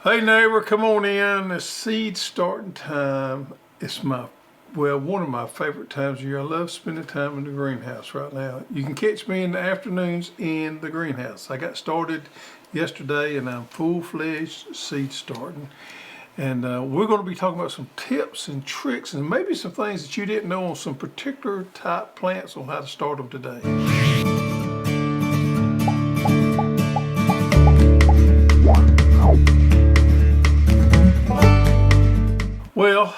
Hey neighbor, come on in. It's seed starting time. It's one of my favorite times of year. I love spending time in the greenhouse right now. You can catch me in the afternoons in the greenhouse. I got started yesterday and I'm full-fledged seed starting. And we're going to be talking about some tips and tricks and maybe some things that you didn't know on some particular type plants on how to start them today. Well,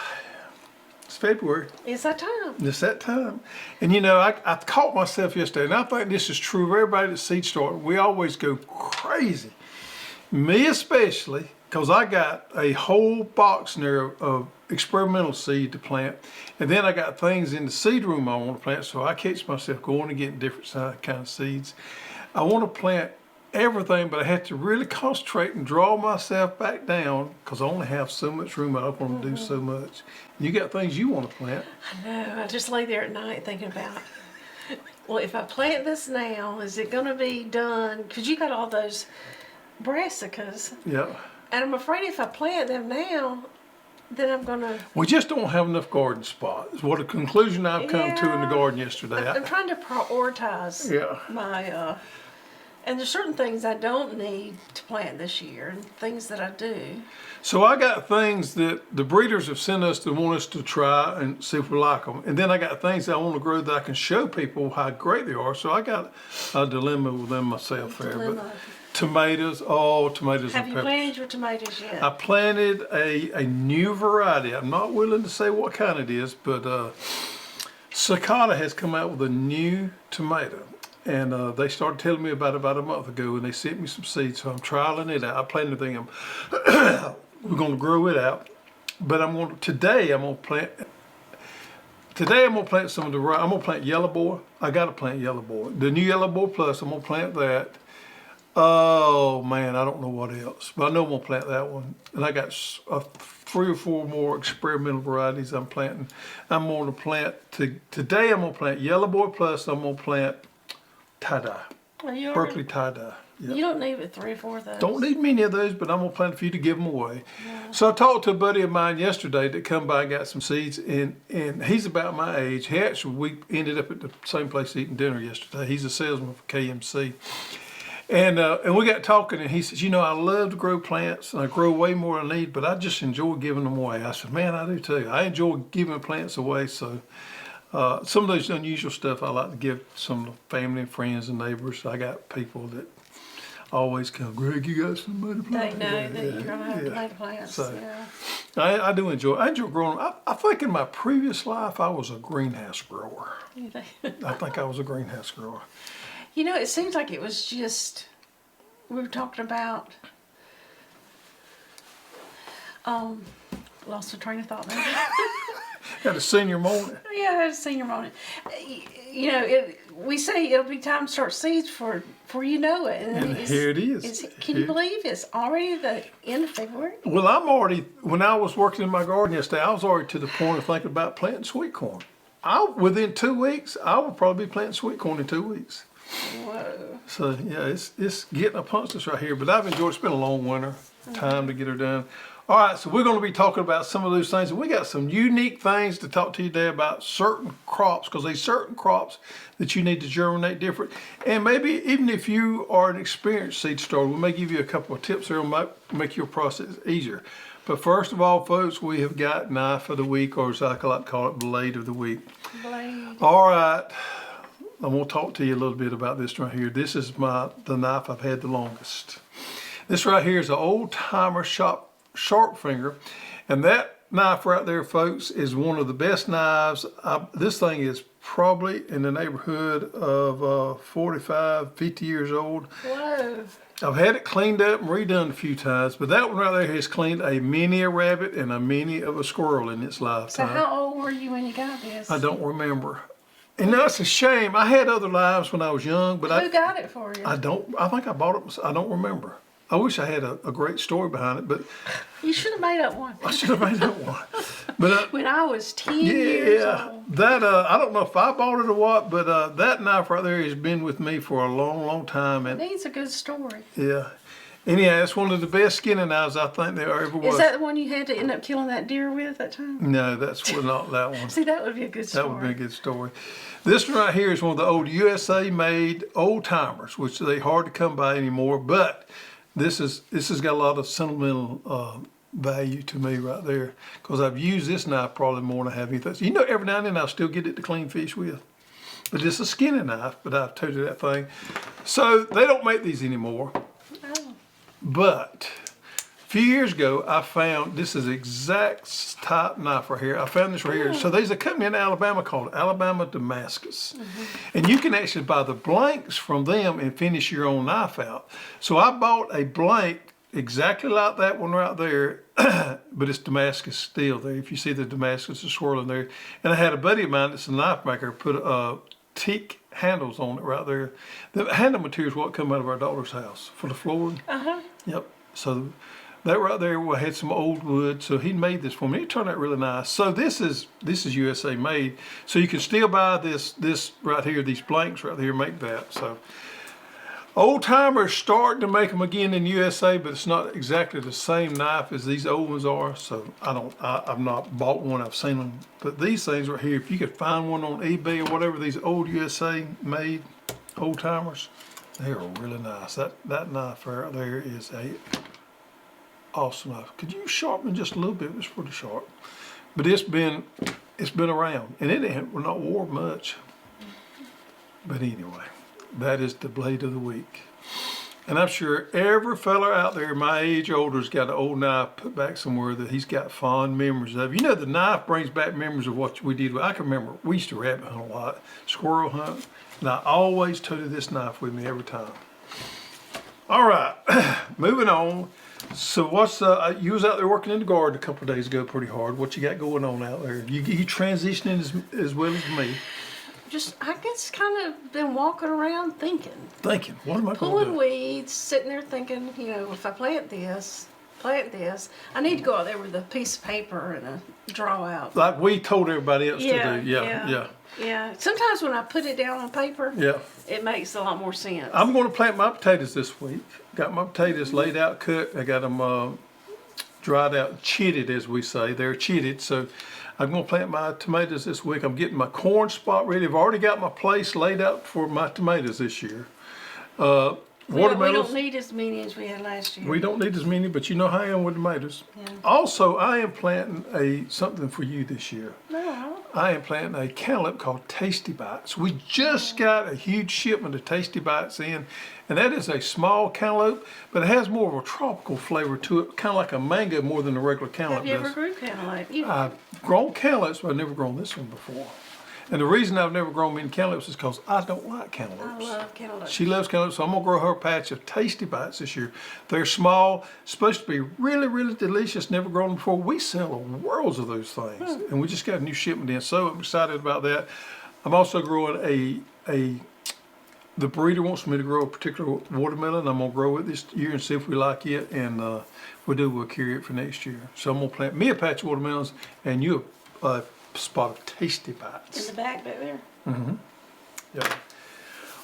it's February. It's that time. It's that time. And you know, I caught myself yesterday, and I think this is true of everybody that's seed starting. We always go crazy. Me especially, because I got a whole box in there of experimental seed to plant. And then I got things in the seed room I want to plant, so I catch myself going and getting different kind of seeds. I want to plant everything, but I have to really concentrate and draw myself back down because I only have so much room. I don't want to do so much. You got things you want to plant. I know. I just lay there at night thinking about, well, if I plant this now, is it going to be done? Because you got all those brassicas. Yeah. And I'm afraid if I plant them now, then I'm going to... We just don't have enough garden spots. Is what a conclusion I've come to in the garden yesterday. I'm trying to prioritize my... And there's certain things I don't need to plant this year, and things that I do. So I got things that the breeders have sent us to want us to try and see if we like them. And then I got things that I want to grow that I can show people how great they are. So I got a dilemma with them myself there. But tomatoes, tomatoes Have and you peppers. planted your tomatoes yet? I planted a new variety. I'm not willing to say what kind it is, but Cicada has come out with a new tomato. And they started telling me about it about a month ago, and they sent me some seeds, so I'm trialing it out. I planted the thing. We're going to grow it out, but today I'm going to plant some of the I'm going to plant yellow boy. I got to plant yellow boy. The new yellow boy plus, I'm going to plant that. Oh man, I don't know what else, but I know I'm going to plant that one. And I got 3 or 4 more experimental varieties I'm planting. I'm going to plant today. I'm going to plant yellow boy plus. I'm going to plant tie-dye, Berkeley tie-dye. Yep. You don't need but 3 or 4 of those. Don't need many of those, but I'm going to plant a few to give them away. Yeah. So I talked to a buddy of mine yesterday that come by and got some seeds, and he's about my age. We ended up at the same place eating dinner yesterday. He's a salesman for KMC. And we got talking, and he says, you know, I love to grow plants, and I grow way more than I need, but I just enjoy giving them away. I said, man, I do too. I enjoy giving plants away, so... some of those unusual stuff I like to give some family and friends and neighbors. I got people that always come, Greg, you got somebody to plant? They know that you're going to have tomato plants. So, I do enjoy growing. I think in my previous life I was a greenhouse grower. I think I was a greenhouse grower. You know, it seems like it was just, we were talking about, lost the train of thought there. Had a senior morning. Yeah, I had a senior morning. You know, we say it'll be time to start seeds for you know it. And here it is. Can you believe it's already the end of February? Well, when I was working in my garden yesterday, I was already to the point of thinking about planting sweet corn. Within 2 weeks, I will probably be planting sweet corn in 2 weeks. Whoa. So, yeah, it's getting up against us right here, but I've enjoyed it. It's been a long winter, time to get her done. All right, so we're going to be talking about some of those things. And we got some unique things to talk to you today about certain crops, because there's certain crops that you need to germinate different. And maybe even if you are an experienced seed starter, we may give you a couple of tips that will make your process easier. But first of all, folks, we have got knife of the week, or as I like to call it, blade of the week. Blade. All right, I'm going to talk to you a little bit about this right here. This is the knife I've had the longest. This right here is an old-timer sharp finger, and that knife right there, folks, is one of the best knives. This thing is probably in the neighborhood of 45, 50 years old. Whoa. I've had it cleaned up and redone a few times, but that one right there has cleaned many a rabbit and many of a squirrel in its lifetime. So how old were you when you got this? I don't remember. And that's a shame. I had other knives when I was young, but Who got it for you? I think I bought it. I don't remember. I wish I had a great story behind it, but... You should have made up one. I should have made up one. But when I was 10 years old. That, I don't know if I bought it or what, but that knife right there has been with me for a long, long time. And it needs a good story. Yeah. Anyhow, it's one of the best skinning knives I think there ever was. Is that the one you had to end up killing that deer with that time? No, that's not that one. See, that would be a good story. That would be a good story. This one right here is one of the old USA-made old timers, which they hard to come by anymore. But this has got a lot of sentimental value to me right there, because I've used this knife probably more than I have anything. You know, every now and then I'll still get it to clean fish with. But it's a skinning knife, but I've told you that thing. So they don't make these anymore. Oh. But a few years ago, I found this is the exact type knife right here. I found this right here. So there's a company in Alabama called Alabama Damascus. And you can actually buy the blanks from them and finish your own knife out. So I bought a blank exactly like that one right there, but it's Damascus steel there. If you see the Damascus is swirling there. And I had a buddy of mine that's a knife maker put teak handles on it right there. The handle material is what come out of our daughter's house for the flooring. Yep. So that right there, we had some old wood. So he made this for me. It turned out really nice. So this is USA made. So you can still buy this right here. These blanks right here make that. So old timers starting to make them again in USA, but it's not exactly the same knife as these old ones are. So I've not bought one. I've seen them. But these things right here, if you could find one on eBay or whatever, these old USA made old timers, they are really nice. That knife right there is a awesome knife. Could you sharpen just a little bit? It's pretty sharp. But it's been around, and it ain't not wore much. But anyway, that is the blade of the week. And I'm sure every fella out there my age older's got an old knife put back somewhere that he's got fond memories of. You know, the knife brings back memories of what we did. I can remember we used to rabbit hunt a lot, squirrel hunt, and I always toted this knife with me every time. All right, moving on. So what's you was out there working in the garden a couple of days ago pretty hard. What you got going on out there? You transitioning as well as me? Just, I guess, kind of been walking around thinking. Thinking, what am I going to do? Pulling weeds, sitting there thinking, you know, if I plant this, I need to go out there with a piece of paper and a draw out. Like we told everybody else to do. Yeah. Sometimes when I put it down on paper, it makes a lot more sense. I'm going to plant my potatoes this week. Got my potatoes laid out, cut. I got them dried out, chitted as we say. They're chitted, so I'm going to plant my tomatoes this week. I'm getting my corn spot ready. I've already got my place laid out for my tomatoes this year. Watermelons. We don't need as many as we had last year. We don't need as many, but you know how I am with tomatoes. Yeah. Also, I am planting something for you this year. No. I am planting a cantaloupe called Tasty Bites. We just got a huge shipment of Tasty Bites in, and that is a small cantaloupe, but it has more of a tropical flavor to it, kind of like a mango more than a regular cantaloupe does. Have you ever grew cantaloupe? I've grown cantaloupes, but I've never grown this one before. And the reason I've never grown many cantaloupes is because I don't like cantaloupes. I love cantaloupe. She loves cantaloupes, so I'm going to grow her a patch of Tasty Bites this year. They're small, supposed to be really, really delicious, never grown them before. We sell worlds of those things, and we just got a new shipment in, so I'm excited about that. I'm also growing the breeder wants me to grow a particular watermelon. I'm going to grow it this year and see if we like it, and if we do, we'll carry it for next year. So I'm going to plant me a patch of watermelons and you a spot of Tasty Bites. In the back there. Yeah.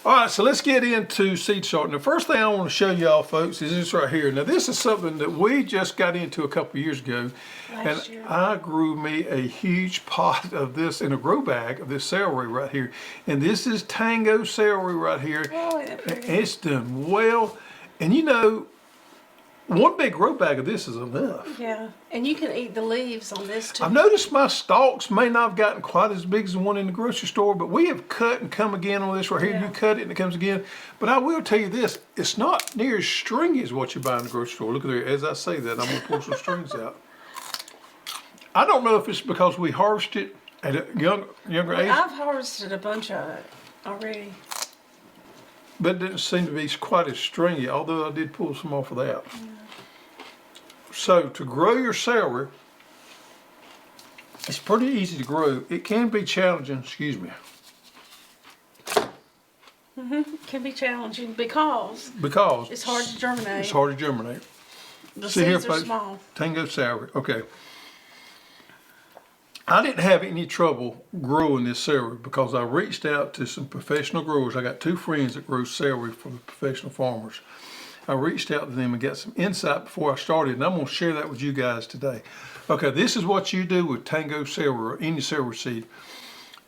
All right, so let's get into seed sorting. The first thing I want to show y'all, folks, is this right here. Now, this is something that we just got into a couple of years ago. Last year. I grew me a huge pot of this in a grow bag of this celery right here. And this is Tango celery right here. Oh, isn't that pretty? It's done well. And you know, one big grow bag of this is enough. Yeah, and you can eat the leaves on this too. I've noticed my stalks may not have gotten quite as big as the one in the grocery store, but we have cut and come again on this right here. Yeah. You cut it and it comes again. But I will tell you this, it's not near as stringy as what you buy in the grocery store. Look at there, as I say that, I'm gonna pull some strings out. I don't know if it's because we harvested at a younger age, I've harvested a bunch of it already. but it didn't seem to be quite as stringy, although I did pull some off of that. Yeah. So to grow your celery, it's pretty easy to grow. It can be challenging, excuse me. It can be challenging because it's hard to germinate. It's hard to germinate. The See here, seeds are folks, small. Tango celery. Okay. I didn't have any trouble growing this celery because I reached out to some professional growers. I got two friends that grow celery for the professional farmers. I reached out to them and got some insight before I started, and I'm going to share that with you guys today. Okay, this is what you do with Tango celery or any celery seed.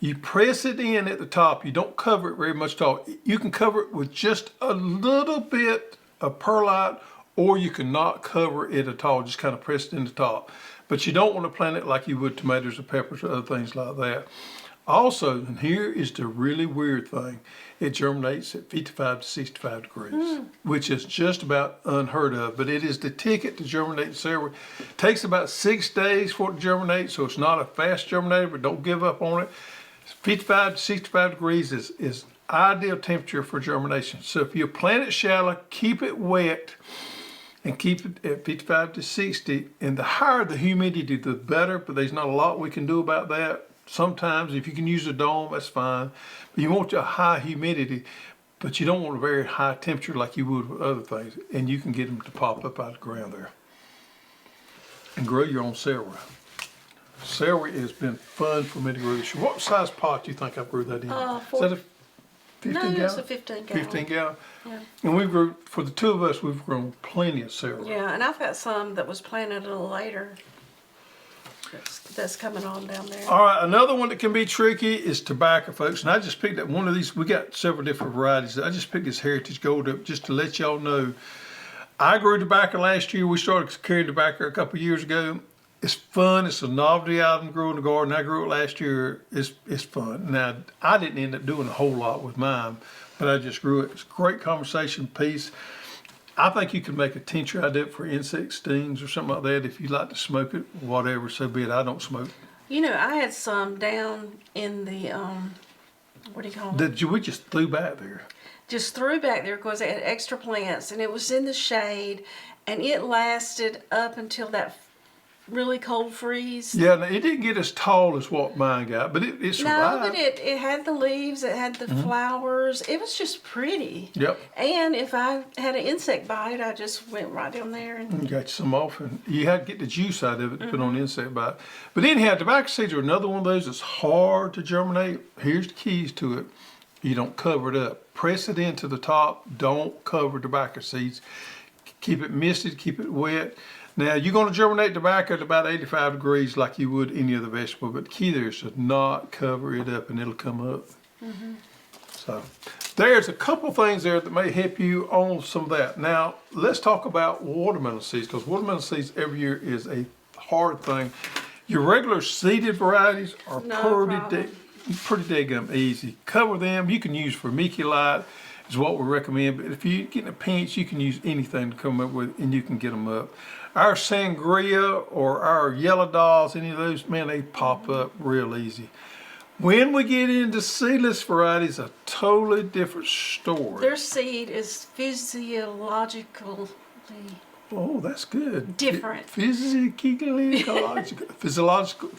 You press it in at the top. You don't cover it very much at all. You can cover it with just a little bit of perlite, or you can not cover it at all. Just kind of press it in the top. But you don't want to plant it like you would tomatoes or peppers or other things like that. Also, and here is the really weird thing, it germinates at 55 to 65 degrees, which is just about unheard of, but it is the ticket to germinate celery. It takes about 6 days for it to germinate, so it's not a fast germinator, but don't give up on it. 55 to 65 degrees is ideal temperature for germination. So if you plant it shallow, keep it wet, and keep it at 55 to 60, and the higher the humidity, the better, but there's not a lot we can do about that. Sometimes if you can use a dome, that's fine. But you want a high humidity, but you don't want a very high temperature like you would with other things. And you can get them to pop up out of the ground there. And grow your own celery. Celery has been fun for me to grow this year. What size pot do you think I grew that in? Is that a 15 gallon? No, it's a 15 gallon. 15 gallon? Yeah. And we grew, for the two of us, we've grown plenty of celery. Yeah, and I've got some that was planted a little later. That's coming on down there. All right, another one that can be tricky is tobacco, folks. And I just picked up one of these. We got several different varieties. I just picked this Heritage Gold up just to let y'all know. I grew tobacco last year. We started carrying tobacco a couple years ago. It's fun. It's a novelty item to grow in the garden. I grew it last year. It's fun. Now, I didn't end up doing a whole lot with mine, but I just grew it. It's a great conversation piece. I think you could make a tincture out of it for insect stings or something like that if you like to smoke it, whatever, so be it. I don't smoke. You know, I had some down in the, what do you call it? We just threw back there. Just threw back there because it had extra plants and it was in the shade and it lasted up until that really cold freeze. Yeah, it didn't get as tall as what mine got, but it survived. No, but it had the leaves, it had the flowers. It was just pretty. Yep. And if I had an insect bite, I just went right down there and You got some off, and you had to get the juice out of it to put on the insect bite. But anyhow, tobacco seeds are another one of those that's hard to germinate. Here's the keys to it. You don't cover it up. Press it into the top. Don't cover tobacco seeds. Keep it misted, keep it wet. Now, you're going to germinate tobacco at about 85 degrees like you would any other vegetable, but the key there is to not cover it up and it'll come up. So, there's a couple things there that may help you on some of that. Now, let's talk about watermelon seeds, because watermelon seeds every year is a hard thing. Your regular seeded varieties are pretty daggum easy. Cover them. You can use vermiculite is what we recommend, but if you get in a pinch, you can use anything to come up with and you can get them up. Our sangria or our yellow dolls, any of those, man, they pop up real easy. When we get into seedless varieties, a totally different story. their seed is physiologically Oh, that's good. different. Physiological.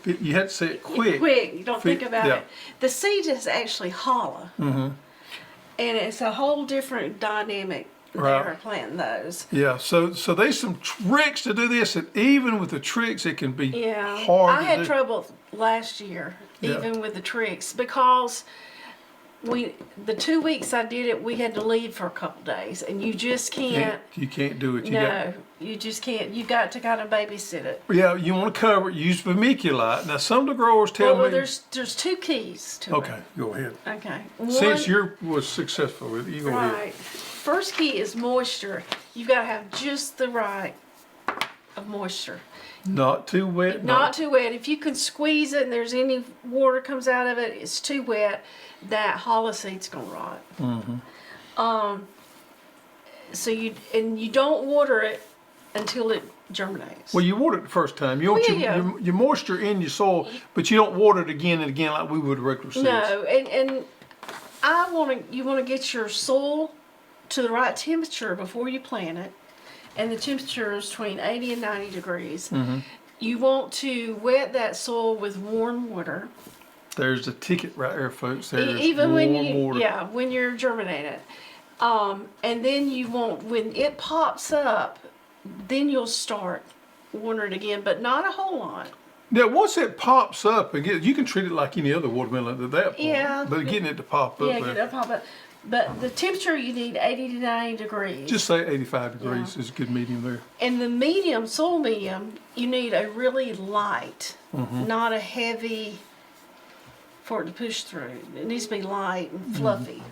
You had to say it quick. Quick, you don't think about yeah. it. The seed is actually hollow. And it's a whole different dynamic Right. there planting those. Yeah, so there's some tricks to do this, and even with the tricks, it can be Yeah. hard I to had do. trouble last year, Yeah. even with the tricks, because the 2 weeks I did it, we had to leave for a couple days, and you just can't. You can't do it. You just can't. You got to kind of babysit it. Yeah, you want to cover it. Use vermiculite. Now, some of the growers tell Well, me. there's two keys to Okay, go ahead. it. Okay. Since you was successful with it, you go ahead. Right. First key is moisture. You've got to have just the right of moisture. Not too wet. Not too wet. If you can squeeze it and there's any water comes out of it, it's too wet, that hollow seed's gonna rot. So you don't water it until it germinates. Well, you water it the first time. You want your moisture in your soil, but you don't water it again and again like we would regular seeds. No, and you want to get your soil to the right temperature before you plant it, and the temperature is between 80 and 90 degrees. You want to wet that soil with warm water. There's the ticket right there, folks. There's Even warm when water. when you're germinating. And then when it pops up, then you'll start watering it again, but not a whole lot. Now, once it pops up, again, you can treat it like any other watermelon at that point. Yeah. But getting it to pop up. Yeah, get it pop up. But the temperature you need 80 to 90 degrees. Just say 85 degrees is a good medium there. And the medium, soil medium, you need a really light, not a heavy for it to push through. It needs to be light and fluffy.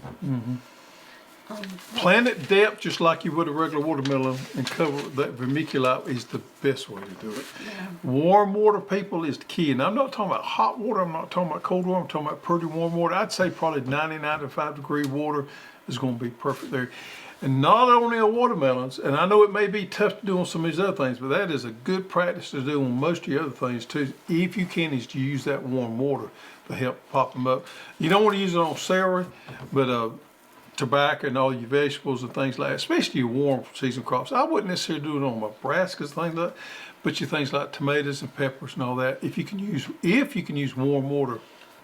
Plant at depth just like you would a regular watermelon and cover that vermiculite is the best way to do it. Yeah. Warm water, people, is the key. And I'm not talking about hot water, I'm not talking about cold water, I'm talking about pretty warm water. I'd say probably 95 degree water is going to be perfect there. And not only on watermelons, and I know it may be tough to do on some of these other things, but that is a good practice to do on most of your other things too. If you can, is to use that warm water to help pop them up. You don't want to use it on celery, but tobacco and all your vegetables and things like that, especially your warm season crops. I wouldn't necessarily do it on my brassicas, things like that, but your things like tomatoes and peppers and all that. If you can use warm water,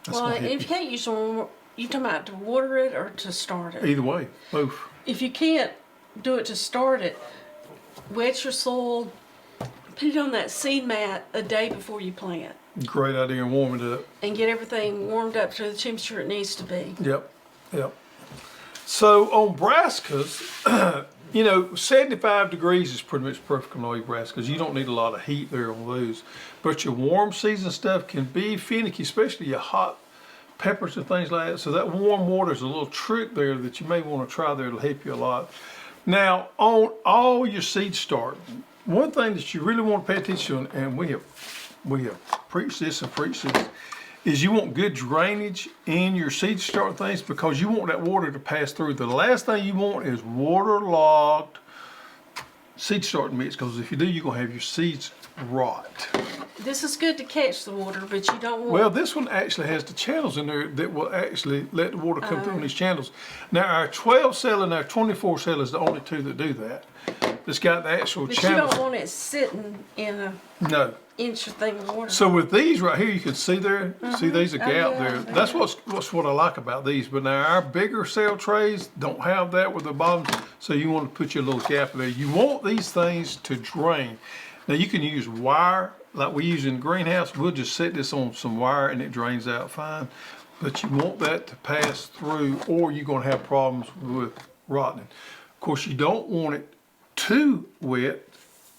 that's Well, gonna help if you can't use warm, you talking about to water it or to start it? either way, both. If you can't do it to start it, wet your soil, put it on that seed mat a day before you plant, Great idea, and warm it up. and get everything warmed up to the temperature it needs to be. Yep. So on brassicas, 75 degrees is pretty much perfect on all your brassicas. You don't need a lot of heat there on those. But your warm season stuff can be finicky, especially your hot peppers and things like that. So that warm water is a little trick there that you may want to try there. It'll help you a lot. Now, on all your seed start, one thing that you really want to pay attention to, and we have preached this, is you want good drainage in your seed start things because you want that water to pass through. The last thing you want is waterlogged seed starting mix, because if you do, you're going to have your seeds rot. This is good to catch the water, but you don't want... Well, this one actually has the channels in there that will actually let the water come through in these channels. Now, our 12 cell and our 24 cell is the only two that do that. It's got the actual But channels. you don't want it sitting in a No. inch of thing of water. So with these right here, you can see there, see there's a gap yeah, there. yeah. That's what I like about these. But now our bigger cell trays don't have that with the bottom, so you want to put your little gap in there. You want these things to drain. Now you can use wire, like we use in the greenhouse. We'll just set this on some wire and it drains out fine. But you want that to pass through, or you're going to have problems with rotting. Of course, you don't want it too wet.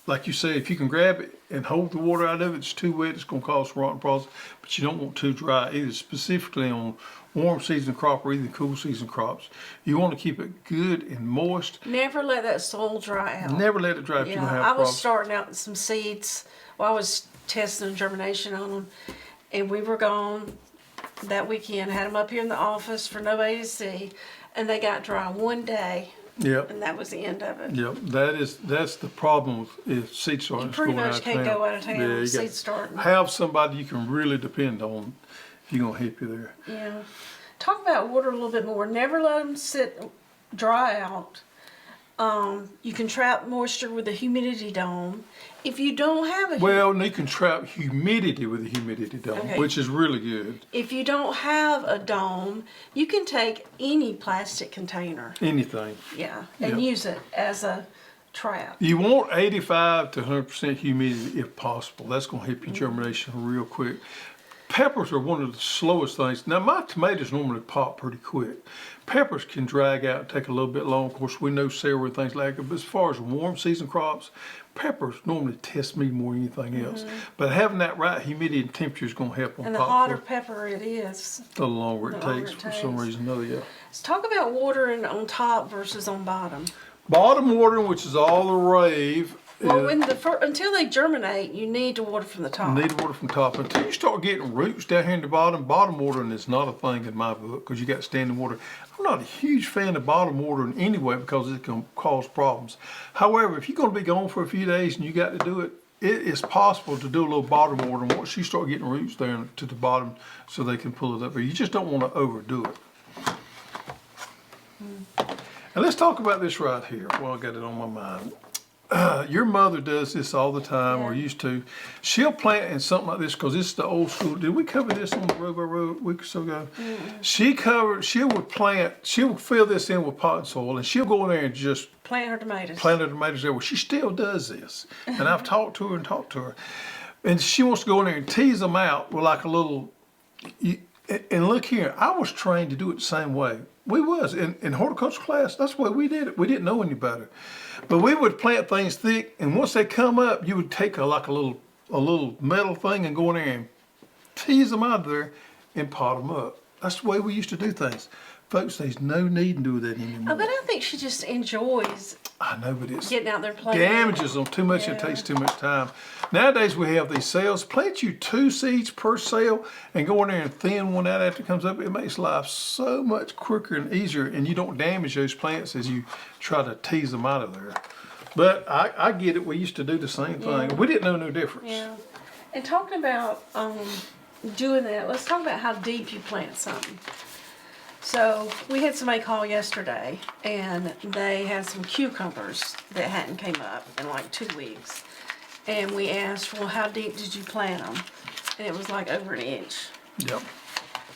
Like you say, if you can grab it and hold the water out of it, it's too wet, it's going to cause rotting problems. But you don't want too dry either, specifically on warm season crop or even cool season crops. You want to keep it good and moist. Never let that soil dry out. Never let it dry if you're Yeah, going to have I was problems. starting out with some seeds. Well, I was testing germination on them, and we were gone that weekend. Had them up here in the office for nobody to see, and they got dry one day, Yep. and that was the end of it. Yep, that's the problem with seed starting. You pretty much can't go out of town with you seed got starting. have somebody you can really depend on if you're gonna help you there. Yeah. Talk about water a little bit more. Never let them sit dry out. You can trap moisture with a humidity dome. If you don't have a Well, and you can trap humidity with a humidity dome, Okay. which is really good. if you don't have a dome, you can take any plastic container, Anything. and Yeah. use it as a trap. You want 85 to 100% humidity if possible. That's gonna help your germination real quick. Peppers are one of the slowest things. Now my tomatoes normally pop pretty quick. Peppers can drag out and take a little bit long. Of course, we know celery and things like that. But as far as warm season crops, peppers normally test me more than anything else. But having that right humidity and temperature is going to help them And the pop hotter quick. pepper it is. The longer it the longer takes it for some takes. reason or another, yeah. Let's talk about watering on top versus on bottom. Bottom watering, which is all the rave. Well, is- when until they germinate, you need to water from the top. Need water from top. Until you start getting roots down here in the bottom watering is not a thing in my book because you got standing water. I'm not a huge fan of bottom watering anyway because it can cause problems. However, if you're going to be gone for a few days and you got to do it, it is possible to do a little bottom watering once you start getting roots down to the bottom so they can pull it up. But you just don't want to overdo it. And let's talk about this right here. Well, I got it on my mind. Your mother does this all the time, or Yeah. used to. She'll plant in something like this because it's the old school. Did we cover this on the road by road a week or so ago? She would fill this in with potting soil, and she'll go in there and just Plant her tomatoes. plant her tomatoes there. Well, she still does this, and I've talked to her, and she wants to go in there and tease them out with like a little. And look here, I was trained to do it the same way. We was. In horticulture class, that's the way we did it. We didn't know any better. But we would plant things thick, and once they come up, you would take a little metal thing and go in there and tease them out of there and pot them up. That's the way we used to do things. Folks, there's no need to do that anymore. But I think she just enjoys I know, but it's getting out there playing. damages them too much. Yeah. It takes too much time. Nowadays we have these sales. Plant you 2 seeds per sale and go in there and thin one out after it comes up. It makes life so much quicker and easier, and you don't damage those plants as you try to tease them out of there. But I get it. We used to do the same thing. Yeah. We didn't know no difference. Yeah. And talking about doing that, let's talk about how deep you plant something. So we had somebody call yesterday, and they had some cucumbers that hadn't came up in like 2 weeks. And we asked, well, how deep did you plant them? And it was like over 1 inch. Yep.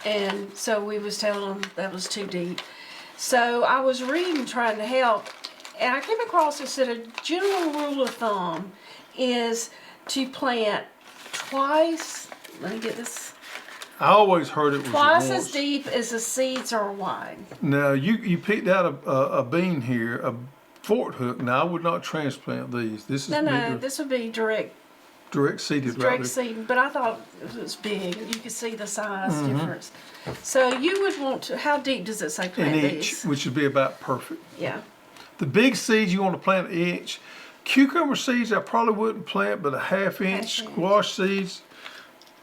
And so we was telling them that was too deep. So I was reading, trying to help, and I came across and said a general rule of thumb is to plant twice, let me get this, I always heard it was twice once. as deep as the seeds are wide. Now you picked out a bean here, a fort hook. Now I would not transplant these. This is No, this would be direct seeded right direct there. seed, but I thought it was big. You could see the size difference. So you would want to, how deep does it say plant An inch, these? which would be about perfect. Yeah. The big seeds you want to plant an inch. Cucumber seeds I probably wouldn't plant, but a half inch. Half inch. Squash seeds,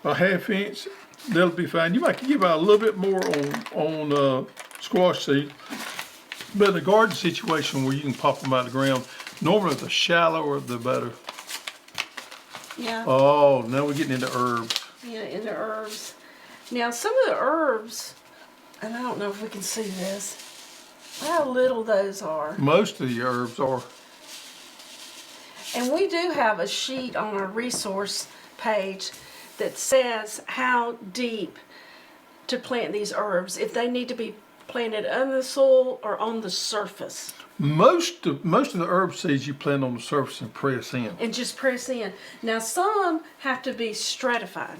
a half inch. They'll be fine. You might give out a little bit more on squash seed, but in a garden situation where you can pop them out of the ground, normally the shallower the better. Yeah. Oh, now we're getting into herbs. Yeah, into herbs. Now, some of the herbs, and I don't know if we can see this, how little those are. Most of the herbs are. And we do have a sheet on our resource page that says how deep to plant these herbs, if they need to be planted under the soil or on the surface. Most of the herb seeds you plant on the surface and press in. And just press in. Now, some have to be stratified.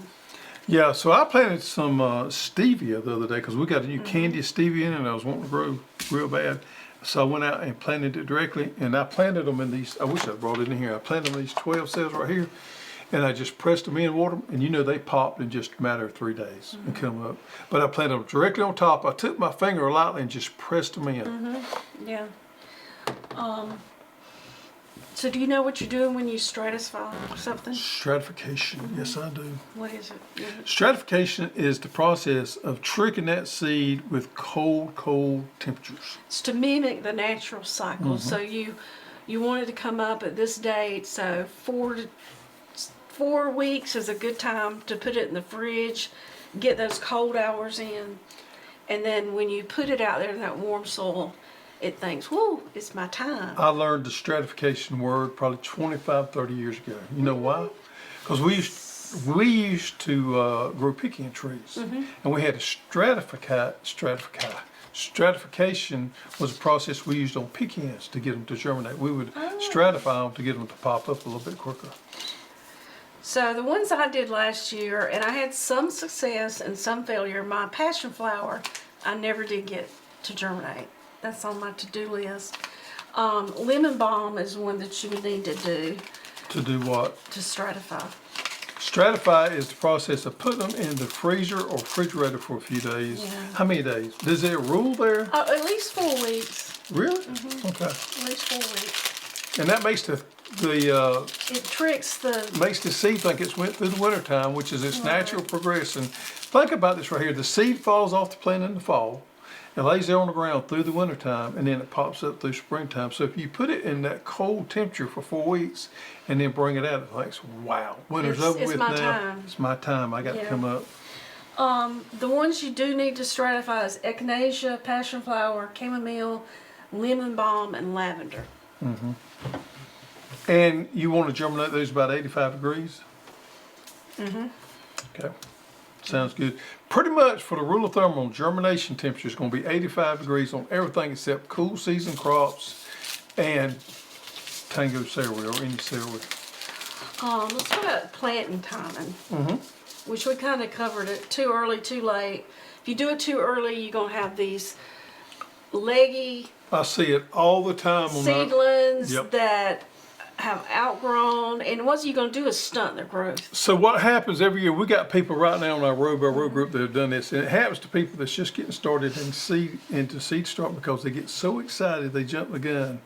Yeah, so I planted some stevia the other day because we got a new candy stevia in it and I was wanting to grow real bad. So I went out and planted it directly, and I planted them in these, I wish I brought it in here. I planted them in these 12 cells right here, and I just pressed them in, water them, and you know they popped in just a matter of 3 days and come up. But I planted them directly on top. I took my finger lightly and just pressed them in. Yeah. So do you know what you're doing when you stratify something? Stratification, yes I do. What is it? Yeah. Stratification is the process of tricking that seed with cold temperatures. It's to mimic the natural cycle. So you want it to come up at this date. So 4 weeks is a good time to put it in the fridge, get those cold hours in, and then when you put it out there in that warm soil, it thinks, whoa, it's my time. I learned the stratification word probably 25, 30 years ago. You know why? Because we used to grow pecan trees, and we had to stratification was a process we used on pecans to get them to germinate. We would stratify them to get them to pop up a little bit quicker. So the ones I did last year, and I had some success and some failure. My passion flower, I never did get to germinate. That's on my to-do list. Lemon balm is one that you would need to do. To do what? To stratify. Stratify is the process of putting them in the freezer or refrigerator for a few days. Yeah. How many days? Is there a rule there? At least 4 weeks. Really? Okay. At least 4 weeks. And that makes It tricks makes the seed think it's went through the wintertime, which is its natural progression. Think about this right here. The seed falls off the plant in the fall. It lays there on the ground through the wintertime, and then it pops up through springtime. So if you put it in that cold temperature for 4 weeks and then bring it out, it thinks, wow, winter's over with now. It's my time. It's my time. I got to come up. the ones you do need to stratify is echinacea, passion flower, chamomile, lemon balm, and lavender. And you want to germinate those about 85 degrees? Okay. Sounds good. Pretty much for the rule of thumb on germination temperature is going to be 85 degrees on everything except cool season crops and tango celery or any celery. Let's talk about planting timing, which we kind of covered it. Too early, too late. If you do it too early, you're going to have these leggy I see it all the time on that. seedlings Yep. that have outgrown, and what you're going to do is stunt their growth. So what happens every year, we got people right now in our row by row group that have done this, and it happens to people that's just getting started into seed start because they get so excited they jump the gun.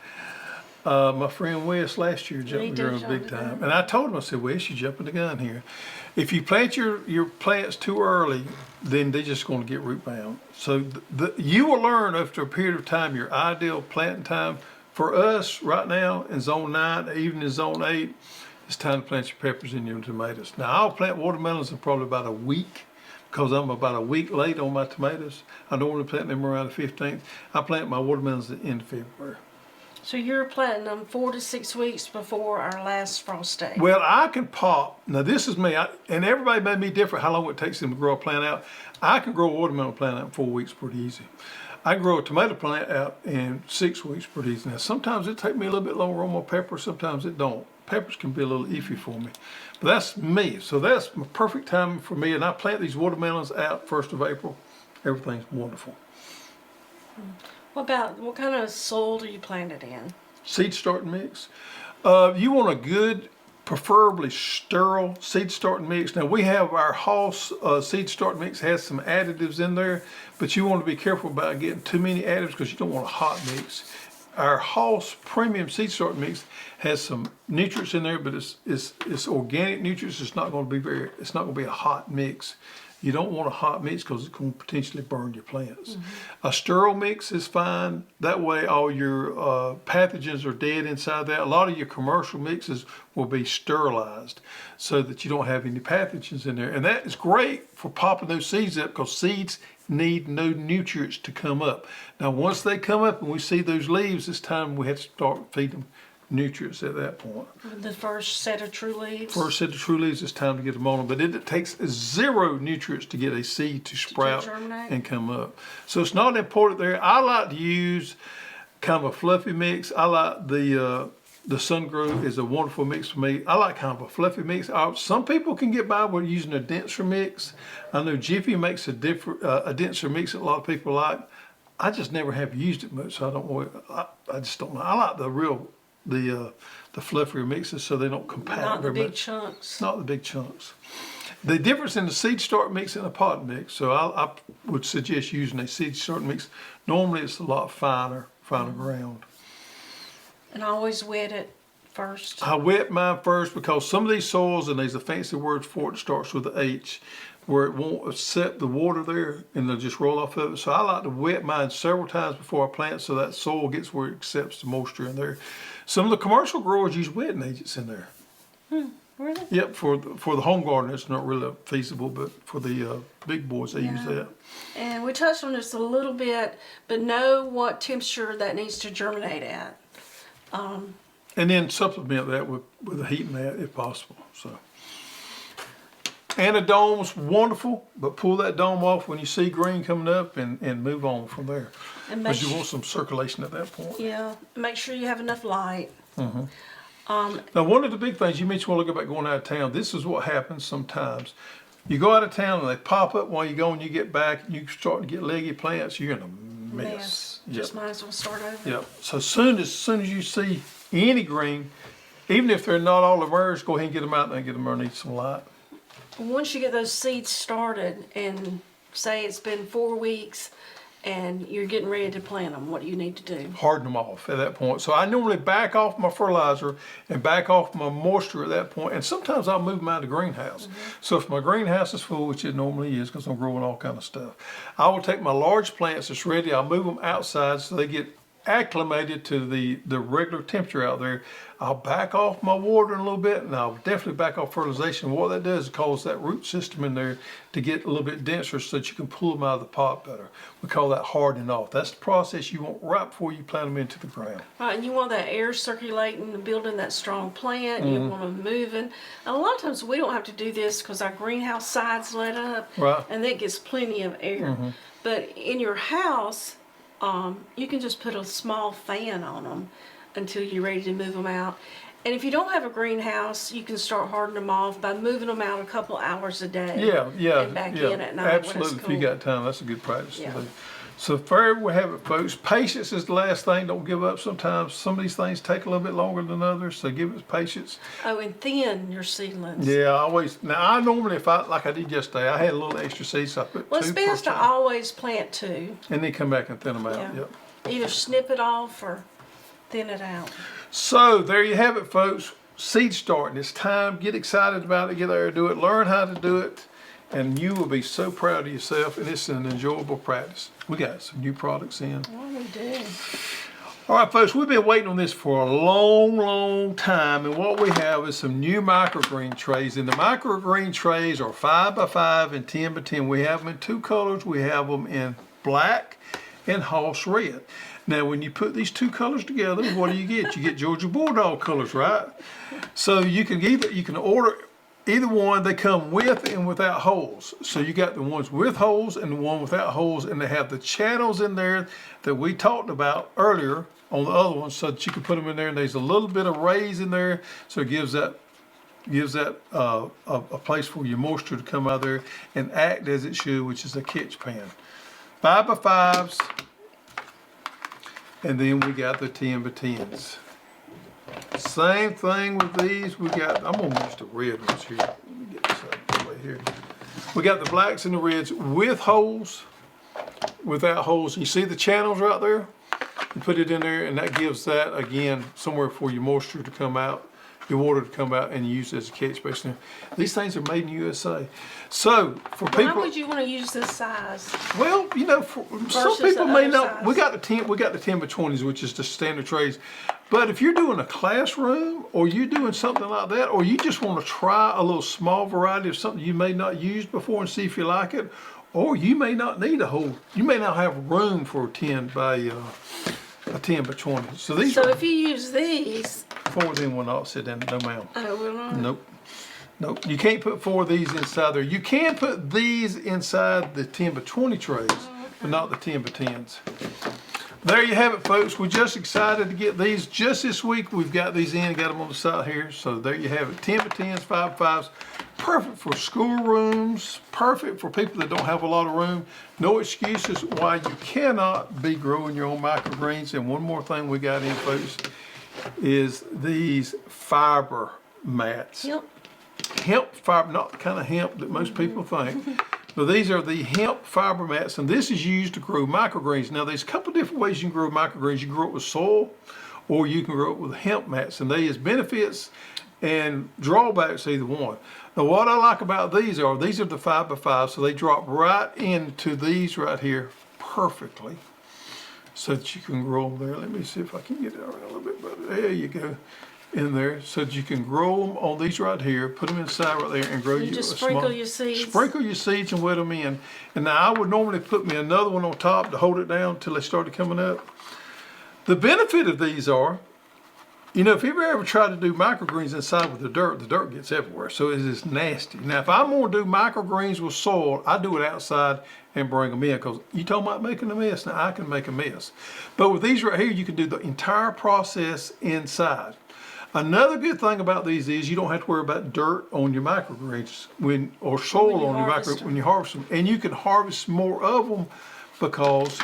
My friend Wes last year jumped the gun big time, and I told him, I said, Wes, you're jumping the gun here. If you plant your plants too early, then they're just going to get root bound. So you will learn after a period of time your ideal planting time. For us right now in zone 9, even in zone 8, it's time to plant your peppers and your tomatoes. Now I'll plant watermelons in probably about a week because I'm about a week late on my tomatoes. I normally plant them around the 15th. I plant my watermelons at the end of February. So you're planting them 4 to 6 weeks before our last frost day. Well, I can pop. Now this is me, and everybody may be different how long it takes them to grow a plant out. I can grow a watermelon plant out in 4 weeks pretty easy. I grow a tomato plant out in 6 weeks pretty easy. Now sometimes it takes me a little bit longer on my peppers, sometimes it don't. Peppers can be a little iffy for me. But that's me. So that's my perfect time for me. And I plant these watermelons out 1st of April. Everything's wonderful. What kind of soil do you plant it in? Seed starting mix. You want a good, preferably sterile seed starting mix. Now we have our Hoss seed starting mix has some additives in there, but you want to be careful about getting too many additives because you don't want a hot mix. Our Hoss premium seed starting mix has some nutrients in there, but it's organic nutrients. It's not going to be a hot mix. You don't want a hot mix because it's going to potentially burn your plants. A sterile mix is fine. That way all your pathogens are dead inside that. A lot of your commercial mixes will be sterilized so that you don't have any pathogens in there. And that is great for popping those seeds up because seeds need no nutrients to come up. Now once they come up and we see those leaves, it's time we have to start feeding them nutrients at that point. The first set of true leaves? First set of true leaves, it's time to get them on them. But it takes 0 nutrients to get a seed to sprout and come up. So it's not important there. I like to use kind of a fluffy mix. I like the Sun Grow is a wonderful mix for me. I like kind of a fluffy mix. Some people can get by with using a denser mix. I know Jiffy makes a denser mix that a lot of people like. I just never have used it much, so I don't know. I just don't know. I like the fluffier mixes so they don't compact Not the very big much. chunks. Not the big chunks. The difference in the seed start mix and a pot mix, so I would suggest using a seed start mix. Normally it's a lot finer ground. And I always wet it first. I wet mine first because some of these soils, and there's a fancy word for it that starts with the H, where it won't accept the water there and they'll just roll off of it. So I like to wet mine several times before I plant so that soil gets where it accepts the moisture in there. Some of the commercial growers use wetting agents in there. Really? Yep, for the home garden it's not really feasible, but for the big boys they use that. And we touched on this a little bit, but know what temperature that needs to germinate at. And then supplement that with a heat mat if possible. So. And a dome's wonderful, but pull that dome off when you see green coming up and move on from there. Because you want some circulation at that point. Yeah, make sure you have enough light. Now, one of the big things, you mentioned while ago about going out of town, this is what happens sometimes. You go out of town and they pop up while you go and you get back and you start to get leggy plants, you're in a mess. Just might as well start over. Yep. So as soon as you see any green, even if they're not all emerged, go ahead and get them out and get them underneath some light. Once you get those seeds started and say it's been 4 weeks and you're getting ready to plant them, what do you need to do? Harden them off at that point. So I normally back off my fertilizer and back off my moisture at that point. And sometimes I'll move them out of the greenhouse. So if my greenhouse is full, which it normally is because I'm growing all kind of stuff, I will take my large plants that's ready, I'll move them outside so they get acclimated to the regular temperature out there. I'll back off my watering a little bit and I'll definitely back off fertilization. What that does is cause that root system in there to get a little bit denser so that you can pull them out of the pot better. We call that hardening off. That's the process you want right before you plant them into the ground. Right, and you want that air circulating and building that strong plant. You want them moving. And a lot of times we don't have to do this because our greenhouse sides let up. Right. And that gets plenty of air. But in your house, you can just put a small fan on them until you're ready to move them out. And if you don't have a greenhouse, you can start hardening them off by moving them out a couple hours a day. Yeah, And back in at night absolutely. when it's If you cool. got time, that's a good practice to do. So there we have it, folks. Patience is the last thing. Don't give up. Sometimes some of these things take a little bit longer than others, so give us patience. Oh, and thin your seedlings. Yeah, I always. Now I normally, if I like I did yesterday, I had a little extra seed, so I put Well, two it's per best to time, always plant 2. and then come back and thin them out. Yeah. Yep. Either snip it off or thin it out. So there you have it, folks. Seed starting. It's time. Get excited about it. Get there, do it. Learn how to do it, and you will be so proud of yourself. And it's an enjoyable practice. We got some new products in. Oh, we do. All right, folks. We've been waiting on this for a long, long time, and what we have is some new microgreen trays. And the microgreen trays are 5x5 and 10x10. We have them in 2 colors. We have them in black and Hoss red. Now, when you put these 2 colors together, what do? You get Georgia Bulldog colors, right? So you can order either one. They come with and without holes. So you got the ones with holes and the one without holes, and they have the channels in there that we talked about earlier on the other ones, so that you can put them in there. And there's a little bit of raise in there, so it gives that a place for your moisture to come out there and act as it should, which is a catch pan. 5x5s. And then we got the 10x10s. Same thing with these. We got, I'm gonna use the red ones here. Let me get this out of the way here. We got the blacks and the reds with holes, without holes. You see the channels right there? You put it in there, and that gives that, again, somewhere for your moisture to come out, your water to come out, and you use it as a catch basin. These things are made in USA. So for people, Why would you want to use this size? well, you know, for some Versus people the may other not. size. We got the 10x20s, which is the standard trays. But if you're doing a classroom, or you're doing something like that, or you just want to try a little small variety of something you may not used before and see if you like it, or you may not need a whole. You may not have room for a 10x20. So these. So if you use these, 4 of them will not sit in. No, ma'am. oh, we're not. Nope. Nope. You can't put 4 of these inside there. You can put these inside the 10x20 trays, but not the 10x10s. There you have it, folks. We're just excited to get these. Just this week, we've got these in, got them on the side here. So there you have it. 10x10s, 5x5s. Perfect for schoolrooms. Perfect for people that don't have a lot of room. No excuses why you cannot be growing your own microgreens. And one more thing we got in, folks, is these fiber mats. Yep. Hemp fiber, not the kind of hemp that most people think, but these are the hemp fiber mats, and this is used to grow microgreens. Now, there's a couple different ways you can grow microgreens. You can grow it with soil, or you can grow it with hemp mats, and they has benefits and drawbacks either one. Now, what I like about these are the 5x5, so they drop right into these right here perfectly, so that you can grow them there. Let me see if I can get it around a little bit better. There you go. In there, so that you can grow them on these right here, put them inside right there, and grow You just sprinkle your seeds. Sprinkle your seeds and wet them in. And now I would normally put me another one on top to hold it down until they started coming up. The benefit of these are, you know, if you ever tried to do microgreens inside with the dirt gets everywhere, so it is nasty. Now, if I'm going to do microgreens with soil, I do it outside and bring them in, because you talking about making a mess. Now, I can make a mess. But with these right here, you can do the entire process inside. Another good thing about these is you don't have to worry about dirt on your microgreens or soil on your microgreens when you harvest them. And you can harvest more of them, because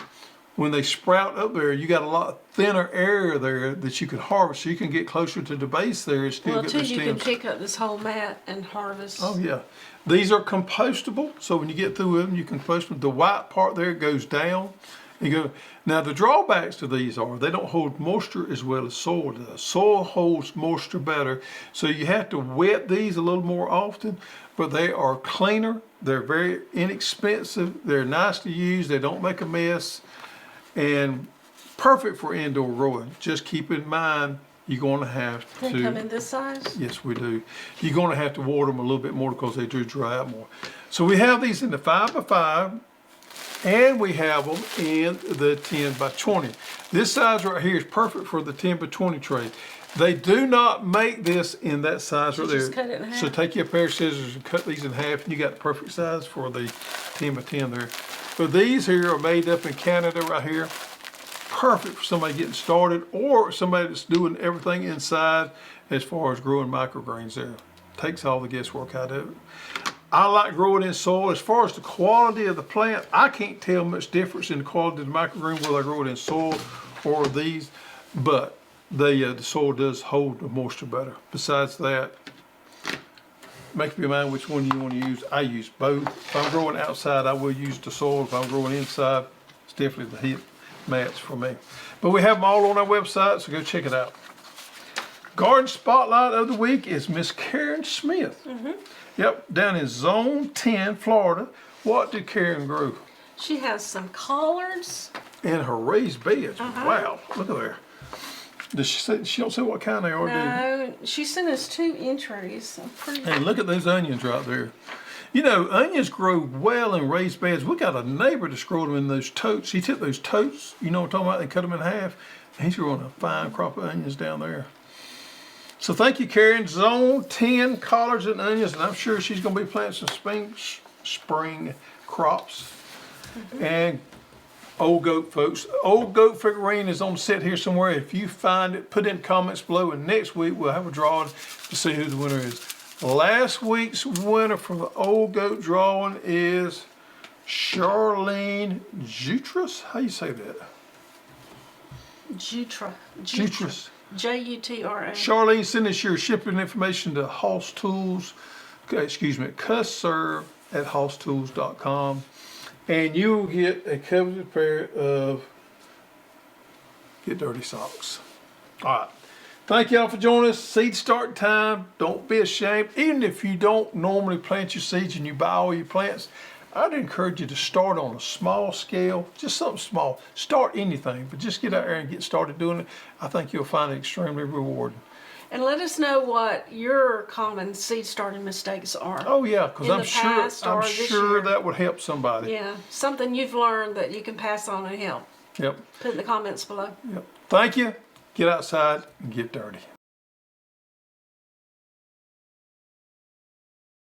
when they sprout up there, you got a lot thinner area there that you can harvest, so you can get closer to the base there and still Well, get too, the you stems. can pick up this whole mat and harvest. Oh yeah, these are compostable, so when you get through with them, you can compost them. The white part there goes down. You go. Now the drawbacks to these are they don't hold moisture as well as soil does. Soil holds moisture better, so you have to wet these a little more often, but they are cleaner. They're very inexpensive. They're nice to use. They don't make a mess, and perfect for indoor growing. Just keep in mind, you're going to have to. They come in this size? Yes, we do. You're going to have to water them a little bit more, because they do dry out more. So we have these in the 5x5. And we have them in the 10x20. This size right here is perfect for the 10x20 tray. They do not make this in that size right there. Just cut it in half. So take your pair of scissors and cut these in half, and you got the perfect size for the 10x10 there. But these here are made up in Canada right here. Perfect for somebody getting started, or somebody that's doing everything inside as far as growing microgreens there. Takes all the guesswork out of it. I like growing in soil. As far as the quality of the plant, I can't tell much difference in the quality of the microgreen whether I grow it in soil or these, but the soil does hold the moisture better. Besides that, make up your mind which one you want to use. I use both. If I'm growing outside, I will use the soil. If I'm growing inside, it's definitely the heat match for me. But we have them all on our website, so go check it out. Garden Spotlight of the Week is Miss Karen Smith. Yep, down in Zone 10, Florida. What did Karen grow? She has some collards. In her raised beds. Wow, look at there. Does she say, she don't say what kind they are, do you? No, she sent us 2 entries. I'm pretty. Hey, look at those onions right there. You know, onions grow well in raised beds. We got a neighbor that's growing them in those totes. He took those totes, you know what I'm talking about, and cut them in half. And he's growing a fine crop of onions down there. So thank you, Karen. Zone 10, collards and onions, and I'm sure she's going to be planting some spring crops. And old goat, folks. Old goat figurine is on set here somewhere. If you find it, put in comments below, and next week we'll have a drawing to see who the winner is. Last week's winner from the old goat drawing is Charlene Jutras. How you say that? Jutra. Jutras. Jutra. Charlene, send us your shipping information to Hoss Tools, cusserve@hosstools.com, and you will get a coveted pair of Get Dirty socks. All right. Thank y'all for joining us. Seed start time. Don't be ashamed. Even if you don't normally plant your seeds and you buy all your plants, I'd encourage you to start on a small scale, just something small. Start anything, but just get out there and get started doing it. I think you'll find it extremely rewarding. And let us know what your common seed starting mistakes are. Oh yeah, because In I'm the past sure or this sure year. that would help somebody. Yeah, something you've learned that you can pass on and help. Yep. Put in the comments below. Yep. Thank you. Get outside and get dirty.